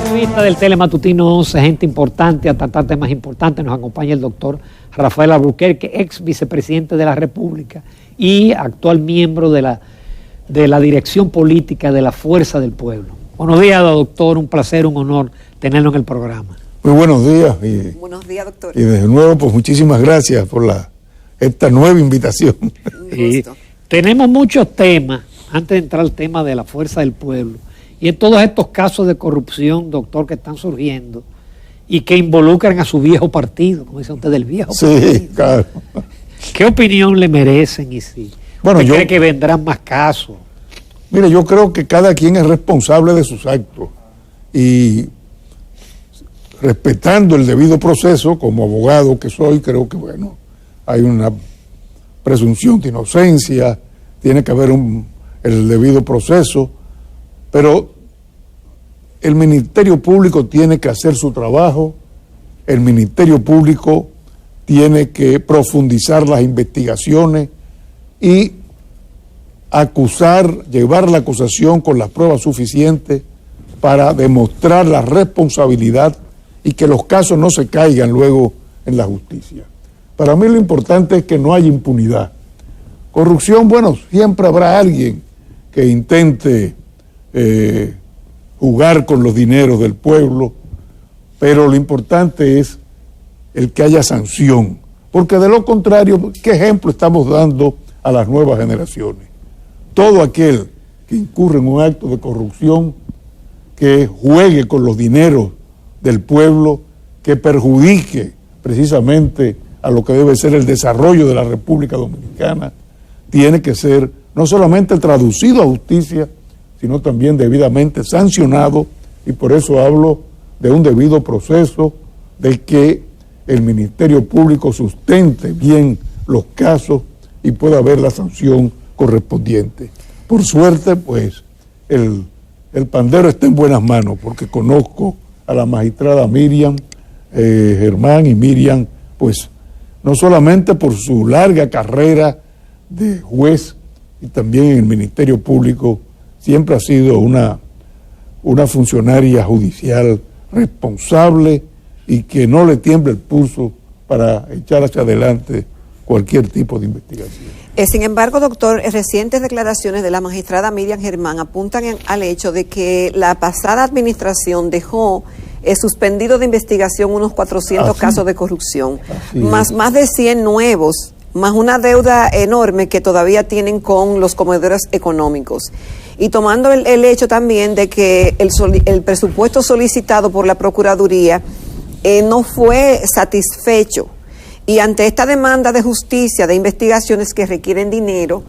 Entrevista del Telematutino 11, gente importante a tratar temas importantes. Nos acompaña el doctor Rafael Albuquerque, ex vicepresidente de la República y actual miembro de la dirección política de la Fuerza del Pueblo. Buenos días, doctor, un placer, un honor tenerlo en el programa. Muy buenos días. Buenos días, doctor. Y de nuevo, pues muchísimas gracias por esta nueva invitación. Tenemos muchos temas, antes de entrar al tema de la Fuerza del Pueblo, y en todos estos casos de corrupción, doctor, que están surgiendo y que involucran a su viejo partido, como dice usted, del viejo partido. Sí, claro. ¿Qué opinión le merecen y si bueno, usted cree que vendrán más casos? Mire, yo creo que cada quien es responsable de sus actos y respetando el debido proceso, como abogado que soy, creo que, bueno, hay una presunción de inocencia, tiene que haber el debido proceso, pero el Ministerio Público tiene que hacer su trabajo, el Ministerio Público tiene que profundizar las investigaciones y llevar la acusación con las pruebas suficientes para demostrar la responsabilidad y que los casos no se caigan luego en la justicia. Para mí lo importante es que no haya impunidad. Corrupción, bueno, siempre habrá alguien que intente jugar con los dineros del pueblo, pero lo importante es el que haya sanción, porque de lo contrario, ¿qué ejemplo estamos dando a las nuevas generaciones? Todo aquel que incurre en un acto de corrupción, que juegue con los dineros del pueblo, que perjudique precisamente a lo que debe ser el desarrollo de la República Dominicana, tiene que ser no solamente traducido a justicia, sino también debidamente sancionado, y por eso hablo de un debido proceso, de que el Ministerio Público sustente bien los casos y pueda haber la sanción correspondiente. Por suerte, pues, el pandero está en buenas manos, porque conozco a la magistrada Miriam Germán, y Miriam, pues, no solamente por su larga carrera de juez y también en el Ministerio Público, siempre ha sido una funcionaria judicial responsable y que no le tiembla el pulso para echar hacia adelante cualquier tipo de investigación. Sin embargo, doctor, recientes declaraciones de la magistrada Miriam Germán apuntan al hecho de que la pasada administración dejó suspendido de investigación unos 400 casos de corrupción, más de 100 nuevos, más una deuda enorme que todavía tienen con los comedores económicos. Y tomando el hecho también de que el presupuesto solicitado por la Procuraduría no fue satisfecho, y ante esta demanda de justicia, de investigaciones que requieren dinero,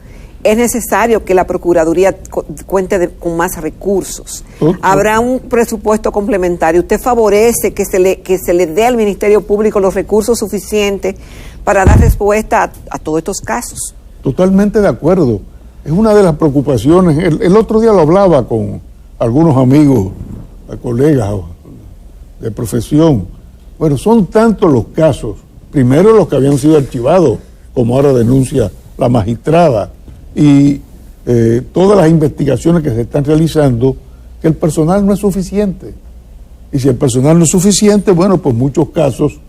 es necesario que la Procuraduría cuente con más recursos. Habrá un presupuesto complementario. ¿Usted favorece que se le dé al Ministerio Público los recursos suficientes para dar respuesta a todos estos casos? Totalmente de acuerdo. Es una de las preocupaciones. El otro día lo hablaba con algunos amigos, colegas de profesión. Bueno, son tantos los casos. Primero los que habían sido archivados, como ahora denuncia la magistrada, y todas las investigaciones que se están realizando, que el personal no es suficiente. Y si el personal no es suficiente, bueno, pues muchos casos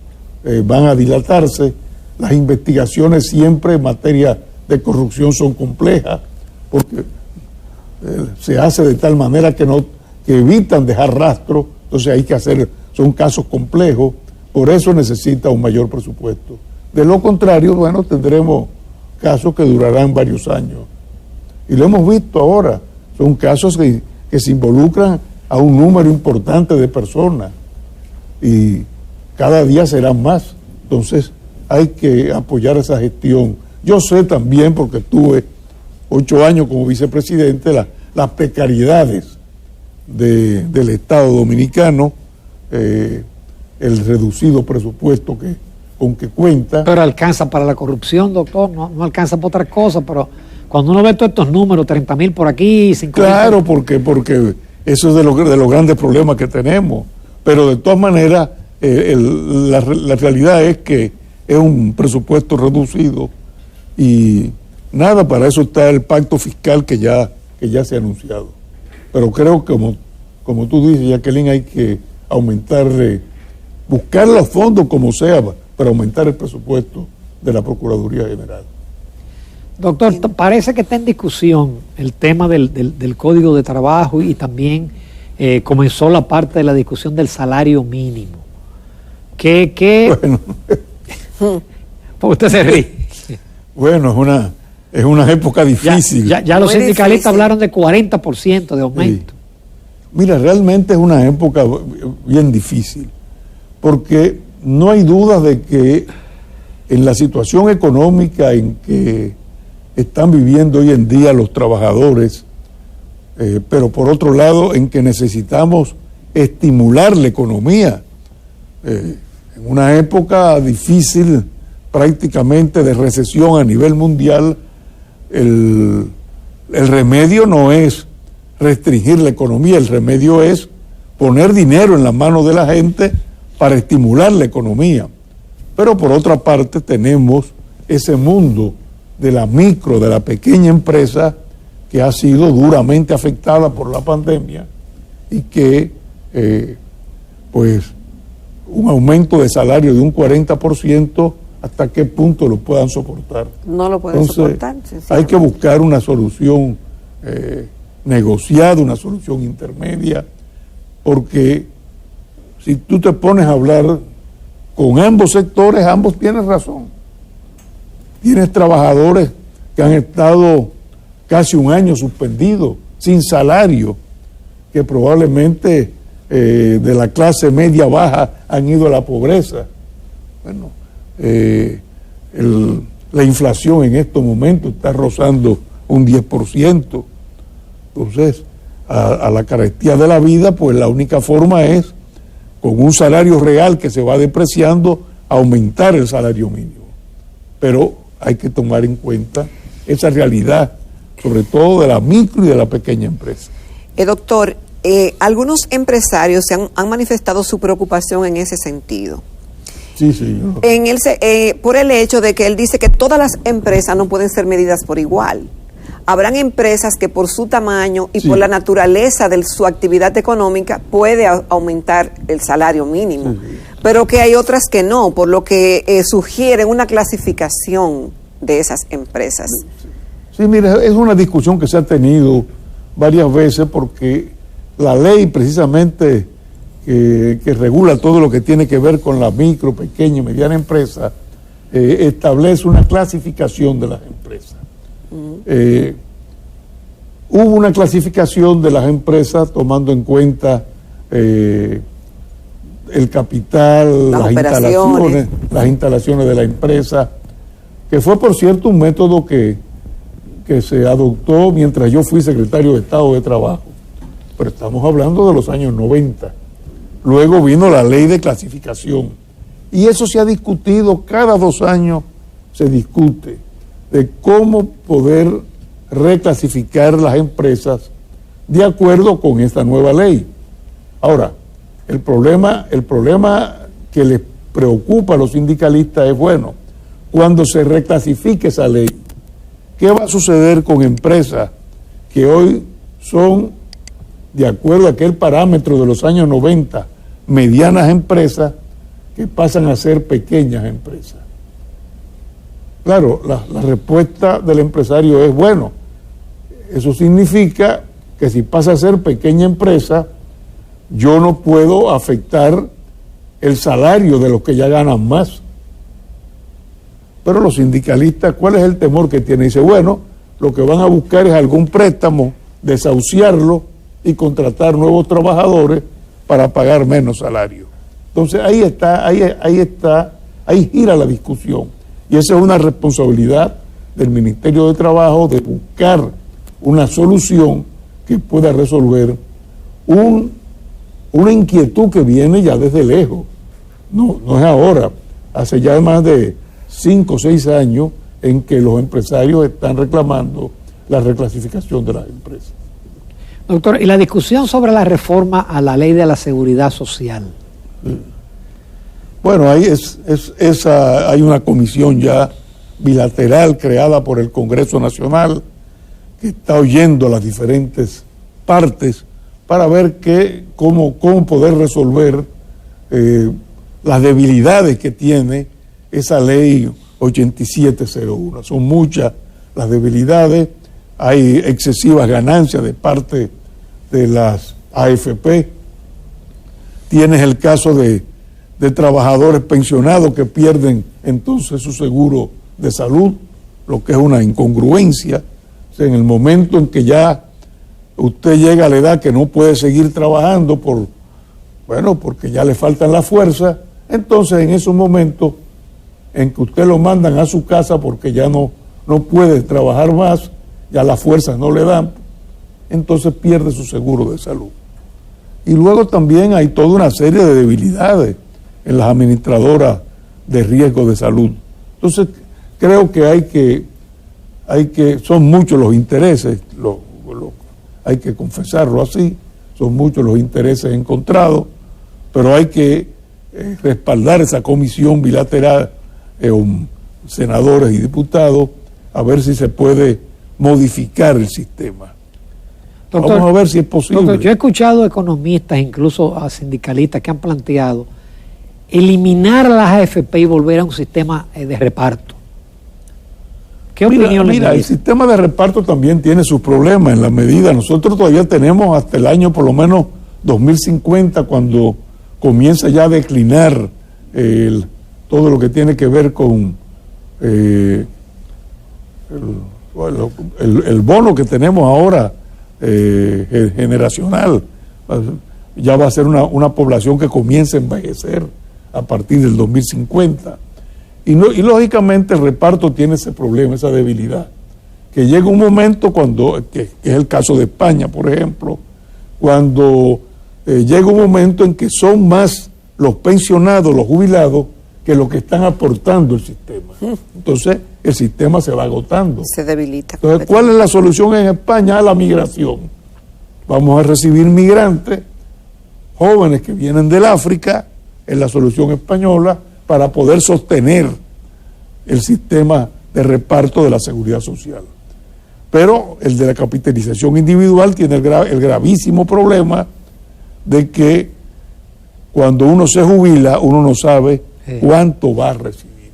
van a dilatarse. Las investigaciones siempre en materia de corrupción son complejas, porque se hace de tal manera que evitan dejar rastro, entonces hay que hacer, son casos complejos, por eso necesita un mayor presupuesto. De lo contrario, bueno, tendremos casos que durarán varios años. Y lo hemos visto ahora, son casos que se involucran a un número importante de personas y cada día serán más. Entonces hay que apoyar esa gestión. Yo sé también, porque tuve 8 años como vicepresidente, las precariedades del Estado Dominicano, el reducido presupuesto con que cuenta. Pero alcanza para la corrupción, doctor, no alcanza para otra cosa, pero cuando uno ve todos estos números, 30.000 por aquí, 5.000... Claro, porque eso es de los grandes problemas que tenemos, pero de todas maneras, la realidad es que es un presupuesto reducido y nada, para eso está el pacto fiscal que ya se ha anunciado. Pero creo que, como como tú dices, Jacqueline, hay que aumentar, buscar los fondos como sea, para aumentar el presupuesto de la Procuraduría General. Doctor, parece que está en discusión el tema del Código de Trabajo y también comenzó la parte de la discusión del salario mínimo. Bueno. ¿Por usted se ríe? Bueno, es una época difícil. Ya los sindicalistas hablaron de 40% de aumento. Sí. Mira, realmente es una época bien difícil, porque no hay duda de que en la situación económica en que están viviendo hoy en día los trabajadores, pero por otro lado en que necesitamos estimular la economía. En una época difícil, prácticamente de recesión a nivel mundial, el remedio no es restringir la economía, el remedio es poner dinero en las manos de la gente para estimular la economía. Pero por otra parte tenemos ese mundo de la micro, de la pequeña empresa que ha sido duramente afectada por la pandemia y que pues un aumento de salario de un 40%, ¿hasta qué punto lo puedan soportar? No lo pueden soportar. Hay que buscar una solución negociada, una solución intermedia, porque si tú te pones a hablar con ambos sectores, ambos tienen razón. Tienes trabajadores que han estado casi un año suspendidos, sin salario, que probablemente de la clase media baja han ido a la pobreza. Bueno, la inflación en estos momentos está rozando un 10%. Entonces, a la carestía de la vida, pues la única forma es, con un salario real que se va depreciando, aumentar el salario mínimo. Pero hay que tomar en cuenta esa realidad, sobre todo de la micro y de la pequeña empresa. Doctor, algunos empresarios han manifestado su preocupación en ese sentido. Sí, señor. Por el hecho de que él dice que todas las empresas no pueden ser medidas por igual. Habrán empresas que por su tamaño y por la naturaleza de su actividad económica puede aumentar el salario mínimo, pero que hay otras que no, por lo que sugieren una clasificación de esas empresas. Sí, mira, es una discusión que se ha tenido varias veces porque la ley precisamente que regula todo lo que tiene que ver con la micro, pequeña y mediana empresa, establece una clasificación de las empresas. Hubo una clasificación de las empresas tomando en cuenta el capital, las instalaciones de la empresa, que fue por cierto un método que se adoptó mientras yo fui secretario de Estado de Trabajo, pero estamos hablando de los años 90. Luego vino la ley de clasificación y eso se ha discutido, cada 2 años se discute de cómo poder reclasificar las empresas de acuerdo con esta nueva ley. Ahora, el problema que les preocupa a los sindicalistas es, bueno, cuando se reclasifique esa ley, ¿qué va a suceder con empresas que hoy son, de acuerdo a aquel parámetro de los años 90, medianas empresas, que pasan a ser pequeñas empresas? Claro, la respuesta del empresario es, bueno, eso significa que si pasa a ser pequeña empresa, yo no puedo afectar el salario de los que ya ganan más. Pero los sindicalistas, ¿cuál es el temor que tienen? Dice, bueno, lo que van a buscar es algún préstamo, desahuciarlo y contratar nuevos trabajadores para pagar menos salario. Entonces ahí gira la discusión. Y esa es una responsabilidad del Ministerio de Trabajo, de buscar una solución que pueda resolver una inquietud que viene ya desde lejos. No es ahora, hace ya más de 5 o 6 años en que los empresarios están reclamando la reclasificación de las empresas. Doctor, y la discusión sobre la reforma a la ley de la seguridad social. Bueno, ahí hay una comisión ya bilateral creada por el Congreso Nacional que está oyendo a las diferentes partes para ver cómo poder resolver las debilidades que tiene esa ley 8701. Son muchas las debilidades, hay excesivas ganancias de parte de las AFP, tienes el caso de trabajadores pensionados que pierden entonces su seguro de salud, lo que es una incongruencia. O sea, en el momento en que ya usted llega a la edad que no puede seguir trabajando porque ya le faltan las fuerzas, entonces en esos momentos en que usted lo mandan a su casa porque ya no puede trabajar más, ya las fuerzas no le dan, entonces pierde su seguro de salud. Y luego también hay toda una serie de debilidades en las administradoras de riesgo de salud. Entonces creo que son muchos los intereses, hay que confesarlo así, son muchos los intereses encontrados, pero hay que respaldar esa comisión bilateral, senadores y diputados, a ver si se puede modificar el sistema. Doctor, vamos a ver si es posible. Doctor, yo he escuchado economistas, incluso a sindicalistas, que han planteado eliminar a las AFP y volver a un sistema de reparto. ¿Qué opinión le Mira, el sistema de reparto también tiene sus problemas en la medida. Nosotros todavía tenemos hasta el año por lo menos 2050, cuando comienza ya a declinar todo lo que tiene que ver con el bono que tenemos ahora generacional. Ya va a ser una población que comienza a envejecer a partir del 2050. Y lógicamente el reparto tiene ese problema, esa debilidad, que llega un momento que es el caso de España, por ejemplo, cuando llega un momento en que son más los pensionados, los jubilados, que los que están aportando el sistema. Entonces el sistema se va agotando. Se debilita. Entonces, ¿cuál es la solución en España? La migración. Vamos a recibir migrantes, jóvenes que vienen del África, es la solución española, para poder sostener el sistema de reparto de la seguridad social. Pero el de la capitalización individual tiene el gravísimo problema de que cuando uno se jubila, uno no sabe cuánto va a recibir.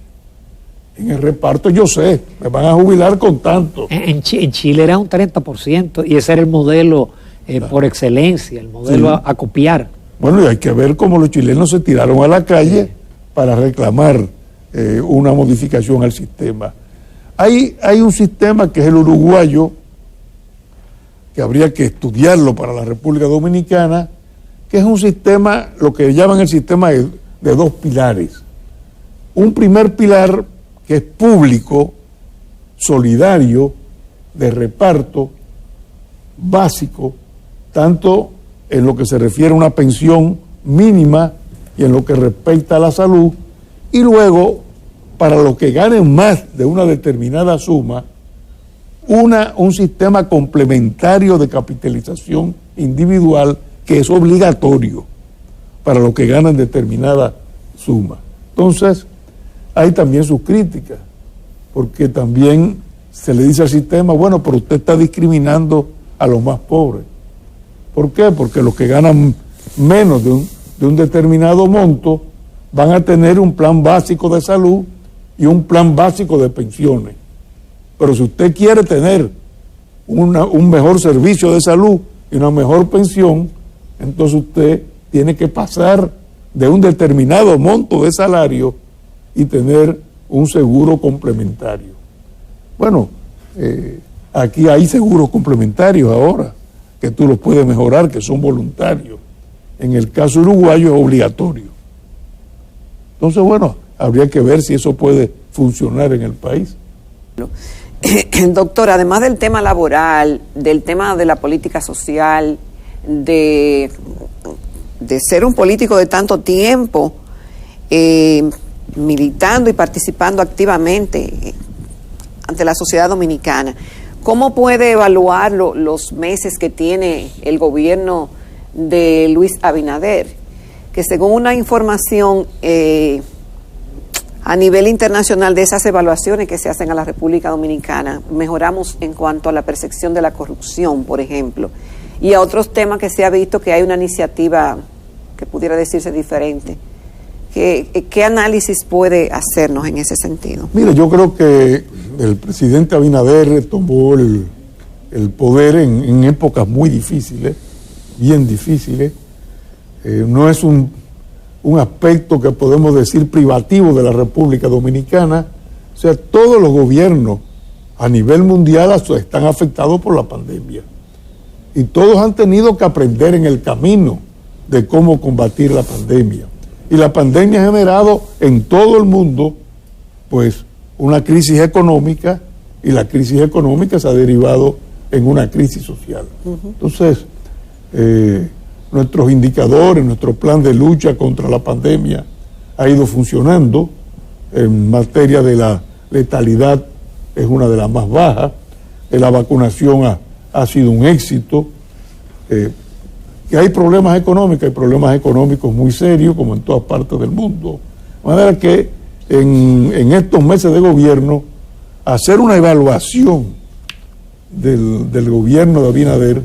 En el reparto yo sé, me van a jubilar con tanto. En Chile era un 30% y ese era el modelo por excelencia, el modelo a copiar. Bueno, y hay que ver cómo los chilenos se tiraron a la calle para reclamar una modificación al sistema. Hay un sistema que es el uruguayo, que habría que estudiarlo para la República Dominicana, que es un sistema, lo que llaman el sistema de dos pilares. Un primer pilar que es público, solidario, de reparto, básico, tanto en lo que se refiere a una pensión mínima y en lo que respecta a la salud, y luego, para los que ganen más de una determinada suma, un sistema complementario de capitalización individual que es obligatorio para los que ganan determinada suma. Entonces, hay también sus críticas, porque también se le dice al sistema, bueno, pero usted está discriminando a los más pobres. ¿Por qué? Porque los que ganan menos de un determinado monto van a tener un plan básico de salud y un plan básico de pensiones. Pero si usted quiere tener un mejor servicio de salud y una mejor pensión, entonces usted tiene que pasar de un determinado monto de salario y tener un seguro complementario. Bueno, aquí hay seguros complementarios ahora, que tú los puedes mejorar, que son voluntarios. En el caso uruguayo es obligatorio. Entonces, bueno, habría que ver si eso puede funcionar en el país. Doctor, además del tema laboral, del tema de la política social, de ser un político de tanto tiempo, militando y participando activamente ante la sociedad dominicana, ¿cómo puede evaluar los meses que tiene el gobierno de Luis Abinader? Que según una información a nivel internacional de esas evaluaciones que se hacen a la República Dominicana, mejoramos en cuanto a la percepción de la corrupción, por ejemplo. y a otros temas que se ha visto que hay una iniciativa que pudiera decirse diferente. ¿Qué análisis puede hacernos en ese sentido? Mire, yo creo que el presidente Abinader tomó el poder en épocas muy difíciles, bien difíciles. No es un aspecto que podemos decir privativo de la República Dominicana. O sea, todos los gobiernos a nivel mundial están afectados por la pandemia. Y todos han tenido que aprender en el camino de cómo combatir la pandemia. Y la pandemia ha generado en todo el mundo, pues, una crisis económica, y la crisis económica se ha derivado en una crisis social. Entonces, nuestros indicadores, nuestro plan de lucha contra la pandemia ha ido funcionando. En materia de la letalidad es una de las más bajas. La vacunación ha sido un éxito. Que hay problemas económicos muy serios, como en todas partes del mundo. De manera que en estos meses de gobierno, hacer una evaluación del gobierno de Abinader,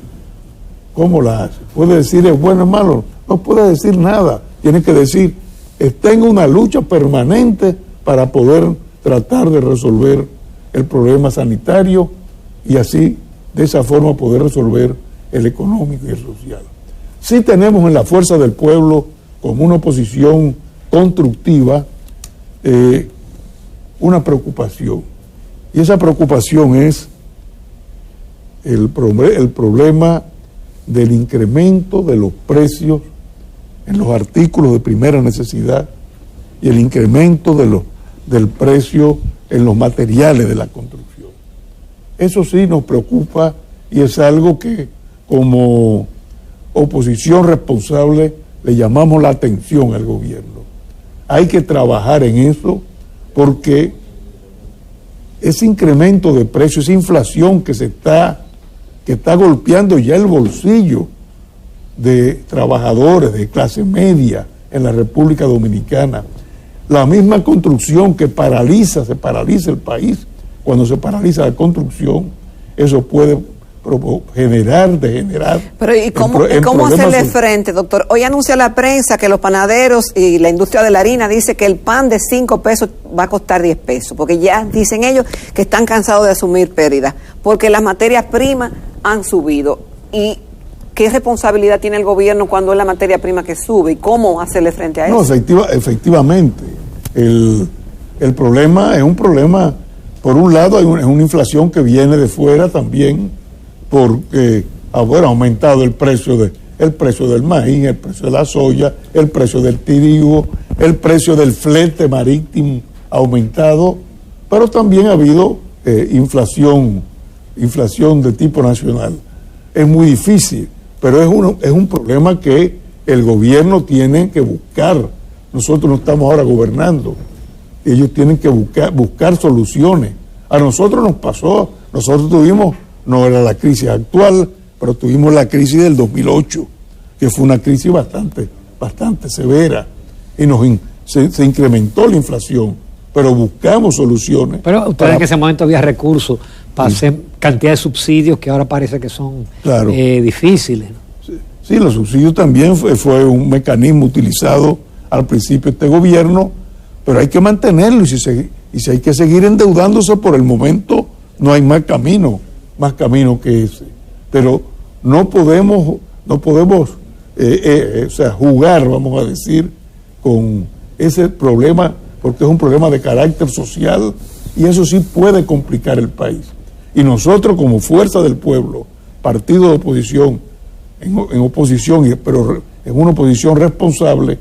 ¿cómo la hace? ¿Puede decir es bueno o malo? No puede decir nada. Tiene que decir, está en una lucha permanente para poder tratar de resolver el problema sanitario y así, de esa forma, poder resolver el económico y el social. Sí tenemos en la Fuerza del Pueblo, como una oposición constructiva, una preocupación. Y esa preocupación es el problema del incremento de los precios en los artículos de primera necesidad y el incremento del precio en los materiales de la construcción. Eso sí nos preocupa y es algo que como oposición responsable le llamamos la atención al gobierno. Hay que trabajar en eso porque ese incremento de precios, esa inflación que está golpeando ya el bolsillo de trabajadores de clase media en la República Dominicana, la misma construcción que se paraliza el país. Cuando se paraliza la construcción, eso puede degenerar. Pero ¿y cómo hacerle frente, doctor? Hoy anuncia la prensa que los panaderos y la industria de la harina dice que el pan de 5 pesos va a costar 10 pesos, porque ya dicen ellos que están cansados de asumir pérdidas, porque las materias primas han subido. ¿Y qué responsabilidad tiene el gobierno cuando es la materia prima que sube? ¿Y cómo hacerle frente a eso? No, efectivamente. El problema es un problema, por un lado, es una inflación que viene de fuera también, porque ha aumentado el precio del maíz, el precio de la soya, el precio del trigo, el precio del flete marítimo ha aumentado, pero también ha habido inflación de tipo nacional. Es muy difícil, pero es un problema que el gobierno tiene que buscar. Nosotros no estamos ahora gobernando. Ellos tienen que buscar soluciones. A nosotros nos pasó, nosotros tuvimos, no era la crisis actual, pero tuvimos la crisis del 2008, que fue una crisis bastante severa, y se incrementó la inflación, pero buscamos soluciones. Pero ustedes en ese momento había recursos para hacer cantidad de subsidios que ahora parece que son difíciles. Sí, los subsidios también fue un mecanismo utilizado al principio de este gobierno, pero hay que mantenerlo, y si hay que seguir endeudándose por el momento, no hay más camino que ese. Pero no podemos jugar, vamos a decir, con ese problema, porque es un problema de carácter social y eso sí puede complicar el país. Y nosotros, como Fuerza del Pueblo, partido de oposición, en oposición, pero en una oposición responsable,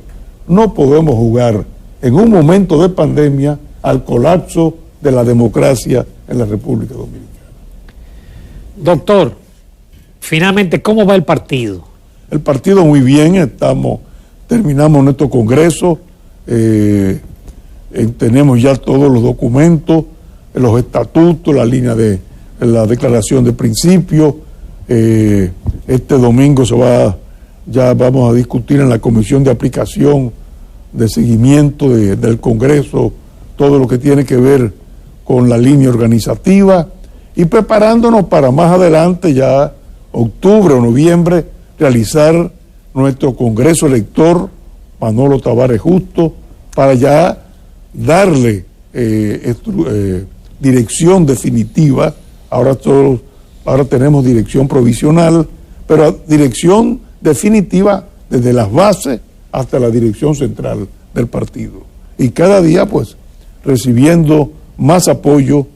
no podemos jugar en un momento de pandemia al colapso de la democracia en la República Dominicana. Doctor, finalmente, ¿cómo va el partido? El partido muy bien, terminamos nuestro congreso, tenemos ya todos los documentos, los estatutos, la línea de la declaración de principios. Este domingo ya vamos a discutir en la comisión de aplicación de seguimiento del Congreso todo lo que tiene que ver con la línea organizativa y preparándonos para más adelante ya octubre o noviembre realizar nuestro Congreso Elector Manolo Tavares Justo para ya darle dirección definitiva. Ahora tenemos dirección provisional, pero dirección definitiva desde las bases hasta la dirección central del partido. Y cada día pues recibiendo más apoyo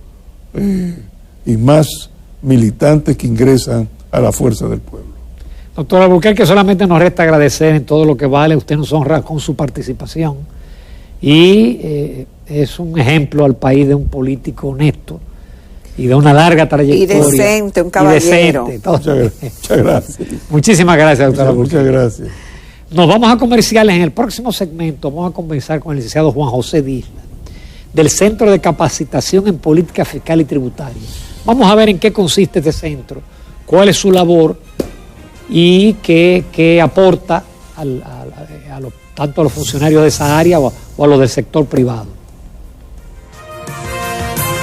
y más militantes que ingresan a la fuerza del pueblo. Doctor Albuquerque, solamente nos resta agradecer en todo lo que vale. Usted nos honra con su participación y es un ejemplo al país de un político honesto y de una larga trayectoria. Y decente, un caballero. Muchas gracias. Muchísimas gracias, doctor Albuquerque. Muchas gracias. Nos vamos a comerciales. En el próximo segmento vamos a conversar con el licenciado Juan José Disla, del Centro de Capacitación en Política Fiscal y Tributaria. Vamos a ver en qué consiste este centro, cuál es su labor y qué aporta tanto a los funcionarios de esa área o a los del sector privado.